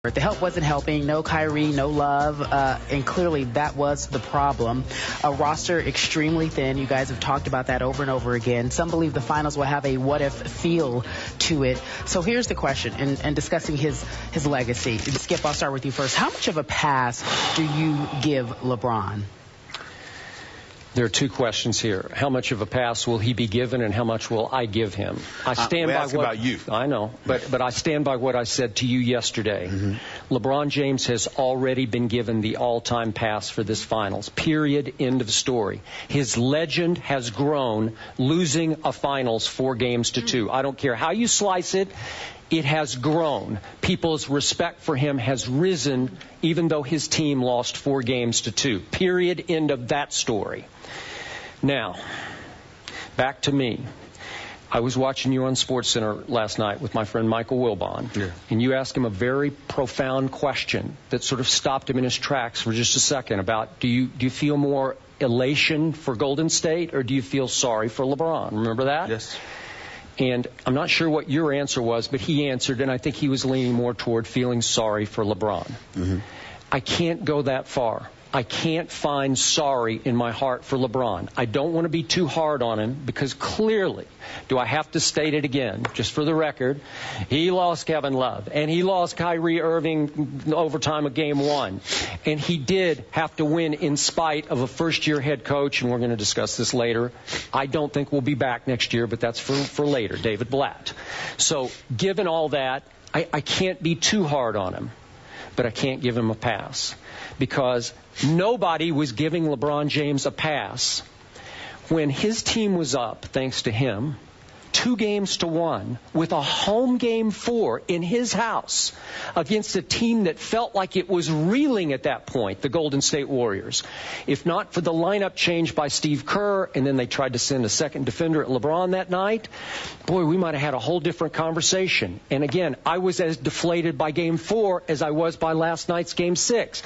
The help wasn't helping. No Kyrie, no Love, and clearly that was the problem. A roster extremely thin. You guys have talked about that over and over again. Some believe the finals will have a what-if feel to it. So here's the question, and discussing his legacy. And Skip, I'll start with you first. How much of a pass do you give LeBron? There are two questions here. How much of a pass will he be given, and how much will I give him? I stand by what about you. I know, but I stand by what I said to you yesterday. Mm-hmm. LeBron James has already been given the all-time pass for this finals. Period. End of story. His legend has grown, losing a finals 4-2. I don't care how you slice it. It has grown. People's respect for him has risen, even though his team lost 4-2. Period. End of that story. Now, back to me. I was watching you on SportsCenter last night with my friend Michael Wilbon, and you asked him a very profound question that sort of stopped him in his tracks for just a second about, do you feel more elation for Golden State, or do you feel sorry for LeBron? Remember that? Yes. And I'm not sure what your answer was, but he answered, and I think he was leaning more toward feeling sorry for LeBron. Mm-hmm. I can't go that far. I can't find sorry in my heart for LeBron. I don't want to be too hard on him because clearly, do I have to state it again, just for the record, he lost Kevin Love and he lost Kyrie Irving in overtime of Game 1. And he did have to win in spite of a first-year head coach, and we're going to discuss this later. I don't think we'll be back next year, but that's for later, David Blatt. So given all that, I can't be too hard on him, but I can't give him a pass. Because nobody was giving LeBron James a pass when his team was up, thanks to him, 2-1 with a home Game 4 in his house against a team that felt like it was reeling at that point, the Golden State Warriors. If not for the lineup change by Steve Kerr, and then they tried to send a second defender at LeBron that night, boy, we might have had a whole different conversation. And again, I was as deflated by Game 4 as I was by last night's Game 6.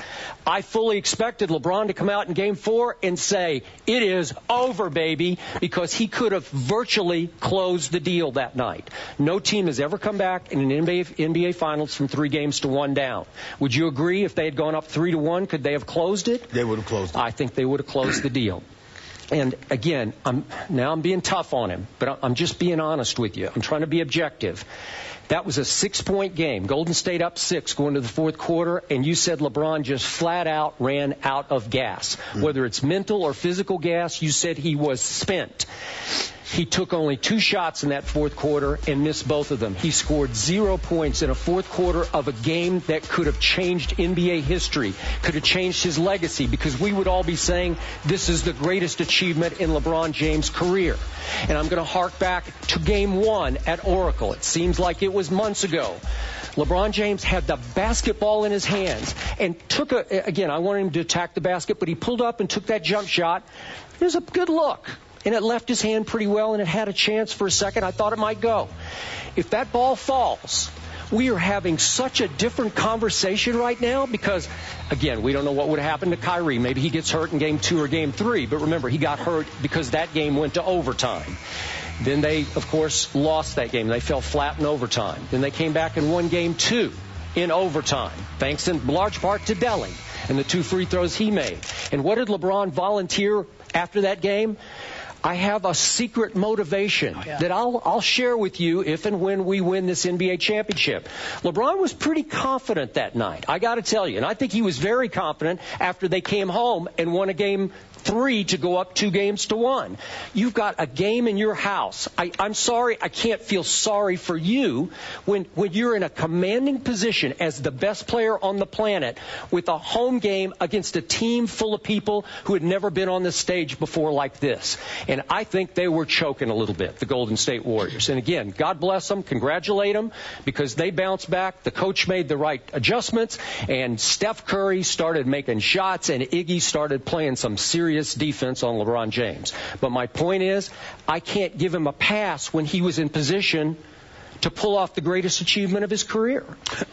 I fully expected LeBron to come out in Game 4 and say, it is over, baby, because he could have virtually closed the deal that night. No team has ever come back in an NBA Finals from 3-1 down. Would you agree if they had gone up 3-1, could they have closed it? They would have closed it. I think they would have closed the deal. And again, I'm being tough on him, but I'm just being honest with you. I'm trying to be objective. That was a 6-point game. Golden State up 6 going to the fourth quarter, and you said LeBron just flat out ran out of gas. Whether it's mental or physical gas, you said he was spent. He took only 2 shots in that fourth quarter and missed both of them. He scored 0 points in a fourth quarter of a game that could have changed NBA history, could have changed his legacy, because we would all be saying this is the greatest achievement in LeBron James' career. And I'm going to hark back to Game 1 at Oracle. It seems like it was months ago. LeBron James had the basketball in his hands and took again, I wanted him to attack the basket, but he pulled up and took that jump shot. It was a good look. And it left his hand pretty well, and it had a chance for a second. I thought it might go. If that ball falls, we are having such a different conversation right now because, again, we don't know what would happen to Kyrie. Maybe he gets hurt in Game 2 or Game 3. But remember, he got hurt because that game went to overtime. Then they, of course, lost that game. They fell flat in overtime. Then they came back and won Game 2 in overtime, thanks in large part to Delly and the 2 free throws he made. And what did LeBron volunteer after that game? I have a secret motivation that I'll share with you if and when we win this NBA championship. LeBron was pretty confident that night, I got to tell you. And I think he was very confident after they came home and won a Game 3 to go up 2-1. You've got a game in your house. I'm sorry, I can't feel sorry for you when you're in a commanding position as the best player on the planet with a home game against a team full of people who had never been on the stage before like this. And I think they were choking a little bit, the Golden State Warriors. And again, God bless them, congratulate them, because they bounced back. The coach made the right adjustments, and Steph Curry started making shots, and Iggy started playing some serious defense on LeBron James. But my point is, I can't give him a pass when he was in position to pull off the greatest achievement of his career.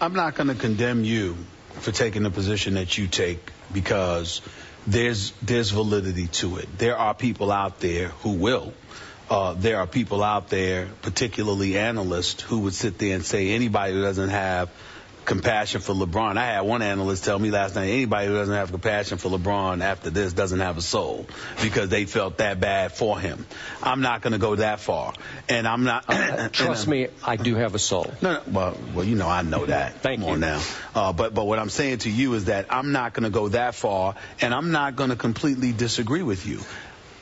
I'm not going to condemn you for taking the position that you take, because there's validity to it. There are people out there who will. There are people out there, particularly analysts, who would sit there and say anybody who doesn't have compassion for LeBron. I had one analyst tell me last night, anybody who doesn't have compassion for LeBron after this doesn't have a soul, because they felt that bad for him. I'm not going to go that far. And I'm not... Trust me, I do have a soul. No, well, you know, I know that. Thank you. Come on now. But what I'm saying to you is that I'm not going to go that far, and I'm not going to completely disagree with you.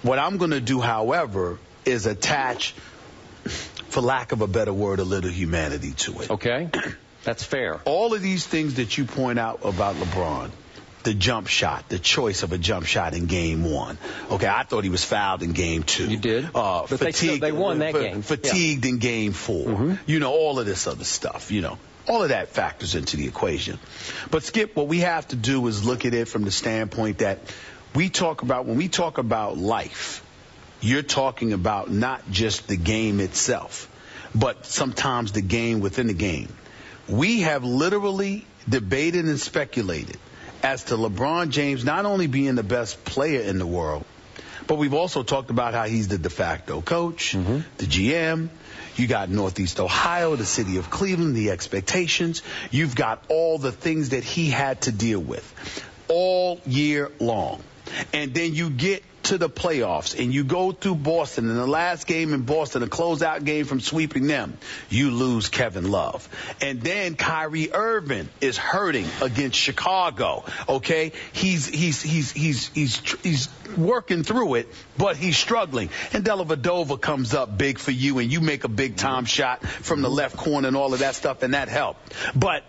What I'm going to do, however, is attach, for lack of a better word, a little humanity to it. Okay? That's fair. All of these things that you point out about LeBron, the jump shot, the choice of a jump shot in Game 1. Okay, I thought he was fouled in Game 2. You did? But they won that game. Fatigued in Game 4. Mm-hmm. You know, all of this other stuff, you know. All of that factors into the equation. But, Skip, what we have to do is look at it from the standpoint that when we talk about life, you're talking about not just the game itself, but sometimes the game within the game. We have literally debated and speculated as to LeBron James not only being the best player in the world, but we've also talked about how he's the de facto coach, the GM. You got Northeast Ohio, the city of Cleveland, the expectations. You've got all the things that he had to deal with all year long. And then you get to the playoffs and you go through Boston, in the last game in Boston, a closeout game from sweeping them, you lose Kevin Love. And then Kyrie Irving is hurting against Chicago. Okay, he's working through it, but he's struggling. And Dellavedova comes up big for you, and you make a big time shot from the left corner and all of that stuff, and that helped. But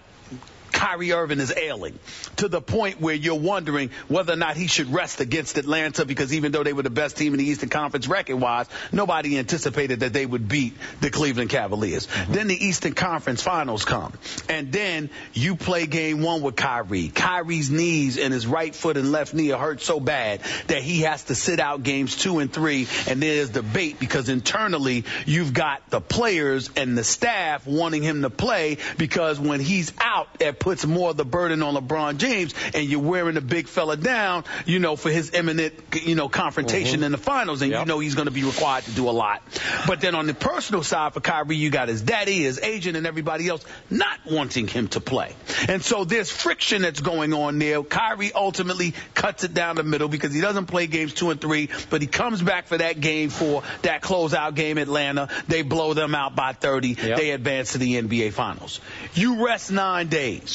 Kyrie Irving is ailing to the point where you're wondering whether or not he should rest against Atlanta, because even though they were the best team in the Eastern Conference record-wise, nobody anticipated that they would beat the Cleveland Cavaliers. Then the Eastern Conference Finals come, and then you play Game 1 with Kyrie. Kyrie's knees and his right foot and left knee are hurt so bad that he has to sit out Games 2 and 3, and there's debate because internally you've got the players and the staff wanting him to play, because when he's out, it puts more of the burden on LeBron James, and you're wearing the big fella down, you know, for his imminent, you know, confrontation in the finals, and you know he's going to be required to do a lot. But then on the personal side for Kyrie, you got his daddy, his agent, and everybody else not wanting him to play. And so there's friction that's going on there. Kyrie ultimately cuts it down the middle because he doesn't play Games 2 and 3, but he comes back for that Game 4, that closeout game, Atlanta. They blow them out by 30. They advance to the NBA Finals. You rest 9 days.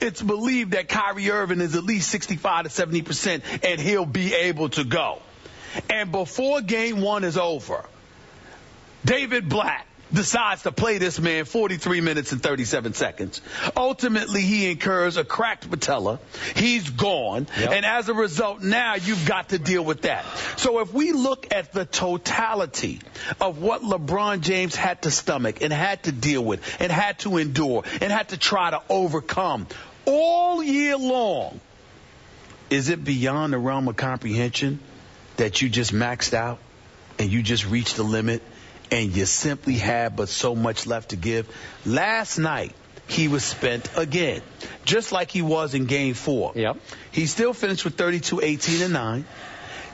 It's believed that Kyrie Irving is at least 65 to 70%, and he'll be able to go. And before Game 1 is over, David Blatt decides to play this man 43 minutes and 37 seconds. Ultimately, he incurs a cracked patella. He's gone. And as a result, now you've got to deal with that. So if we look at the totality of what LeBron James had to stomach and had to deal with and had to endure and had to try to overcome all year long, is it beyond the realm of comprehension that you just maxed out and you just reached the limit and you simply had but so much left to give? Last night, he was spent again, just like he was in Game 4. He still finished with 32, 18, and 9.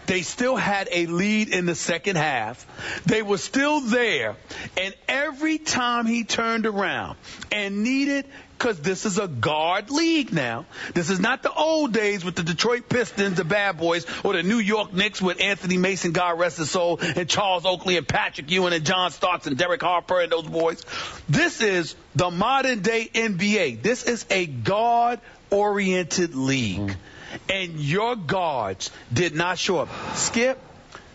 They still had a lead in the second half. They were still there. And every time he turned around and needed, because this is a guard league now. This is not the old days with the Detroit Pistons, the bad boys, or the New York Knicks with Anthony Mason, God rest his soul, and Charles Oakley and Patrick Ewing and John Starks and Derek Harper and those boys. This is the modern day NBA. This is a guard-oriented league. And your guards did not show up. Skip,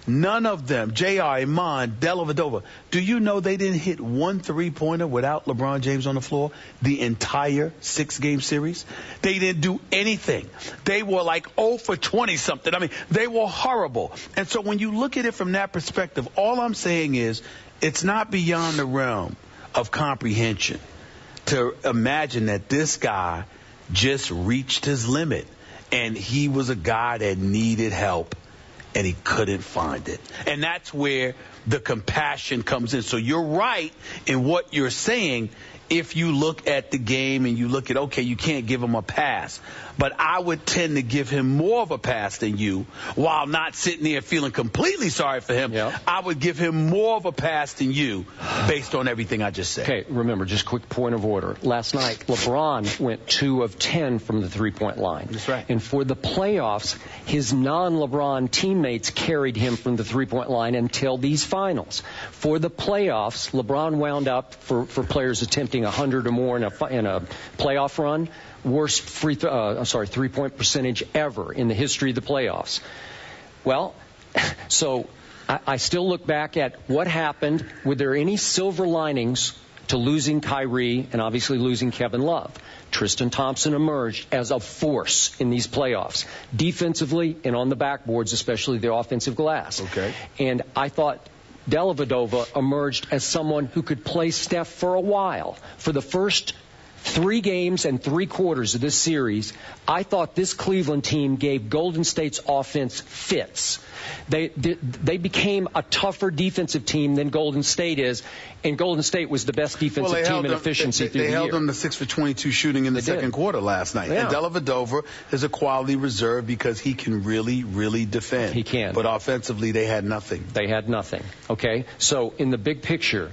none of them, J.R., Iman, Dellavedova, do you know they didn't hit one three-pointer without LeBron James on the floor the entire 6-game series? They didn't do anything. They were like 0 for 20-something. I mean, they were horrible. And so when you look at it from that perspective, all I'm saying is it's not beyond the realm of comprehension to imagine that this guy just reached his limit. And he was a guy that needed help, and he couldn't find it. And that's where the compassion comes in. So you're right in what you're saying. if you look at the game and you look at, okay, you can't give him a pass. But I would tend to give him more of a pass than you, while not sitting there feeling completely sorry for him. Yep. I would give him more of a pass than you based on everything I just said. Okay, remember, just quick point of order. Last night, LeBron went 2 of 10 from the three-point line. That's right. And for the playoffs, his non-LeBron teammates carried him from the three-point line until these finals. For the playoffs, LeBron wound up, for players attempting 100 or more in a playoff run, worst three-point percentage ever in the history of the playoffs. Well, so I still look back at what happened. Were there any silver linings to losing Kyrie and obviously losing Kevin Love? Tristan Thompson emerged as a force in these playoffs, defensively and on the backboards, especially the offensive glass. Okay. And I thought Dellavedova emerged as someone who could play Steph for a while. For the first 3 games and 3 quarters of this series, I thought this Cleveland team gave Golden State's offense fits. They became a tougher defensive team than Golden State is, and Golden State was the best defensive team in efficiency through the year. They held them to 6 for 22 shooting in the second quarter last night. Yeah. And Dellavedova is a quality reserve because he can really, really defend. He can. But offensively, they had nothing. They had nothing. Okay? So in the big picture,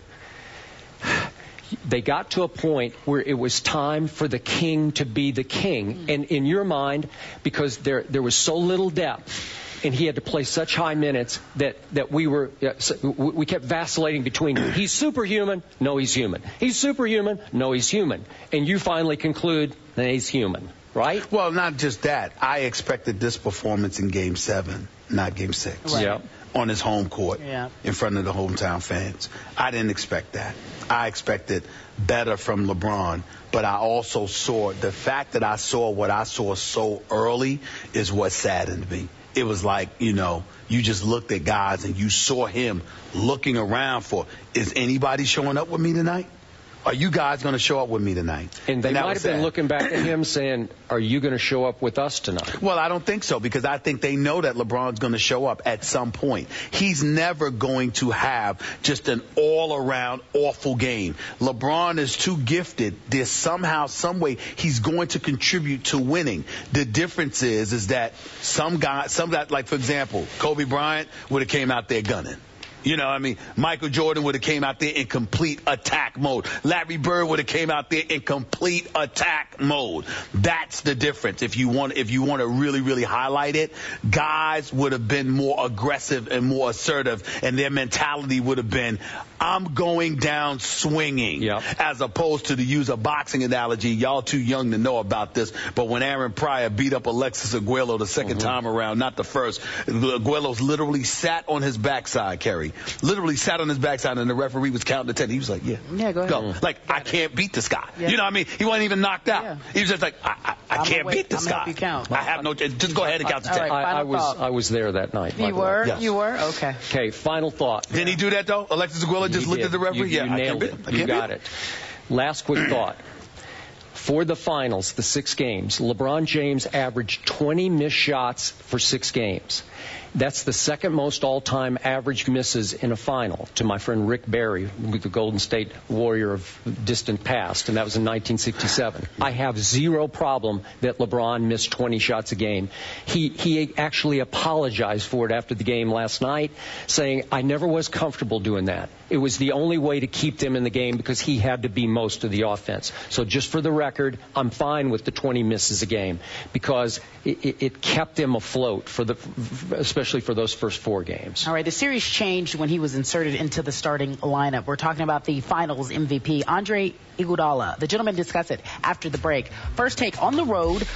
they got to a point where it was time for the king to be the king. And in your mind, because there was so little depth, and he had to play such high minutes that we kept vacillating between, he's superhuman, no, he's human. He's superhuman, no, he's human. And you finally conclude that he's human, right? Well, not just that. I expected this performance in Game 7, not Game 6. Right. Yeah. On his home court, Yeah. in front of the hometown fans. I didn't expect that. I expected better from LeBron, but I also saw, the fact that I saw what I saw so early is what saddened me. It was like, you just looked at guys and you saw him looking around for, is anybody showing up with me tonight? Are you guys going to show up with me tonight? And they might have been looking back at him saying, are you going to show up with us tonight? Well, I don't think so, because I think they know that LeBron's going to show up at some point. He's never going to have just an all-around awful game. LeBron is too gifted. There's somehow, some way, he's going to contribute to winning. The difference is that some guy, like, for example, Kobe Bryant would have came out there gunning. Michael Jordan would have came out there in complete attack mode. Larry Bird would have came out there in complete attack mode. That's the difference. If you want to really, really highlight it, guys would have been more aggressive and more assertive, and their mentality would have been, I'm going down swinging. Yep. As opposed to use a boxing analogy. Y'all too young to know about this, but when Aaron Pryor beat up Alexis Aguero the second time around, not the first, Aguero's literally sat on his backside, Kerry. Literally sat on his backside, and the referee was counting to 10. He was like, yeah, go ahead. Like, I can't beat this guy. Yeah. You know what I mean? He wasn't even knocked out. Yeah. He was just like, I can't beat this guy. I'm count. I have no, just go ahead and count to 10. All right, I was there that night. You were? Yes. You were? Okay. Okay, final thought. Didn't he do that, though? Alexis Aguero just looked at the referee? You nailed it. You got it. Last quick thought. For the finals, the 6 games, LeBron James averaged 20 missed shots for 6 games. That's the second most all-time average misses in a final to my friend Rick Barry, the Golden State Warrior of distant past, and that was in 1967. I have zero problem that LeBron missed 20 shots a game. He actually apologized for it after the game last night, saying, I never was comfortable doing that. It was the only way to keep them in the game because he had to be most of the offense. So just for the record, I'm fine with the 20 misses a game because it kept him afloat, especially for those first 4 games. All right, the series changed when he was inserted into the starting lineup. We're talking about the finals MVP, Andre Iguodala. The gentlemen discuss it after the break. First take on the road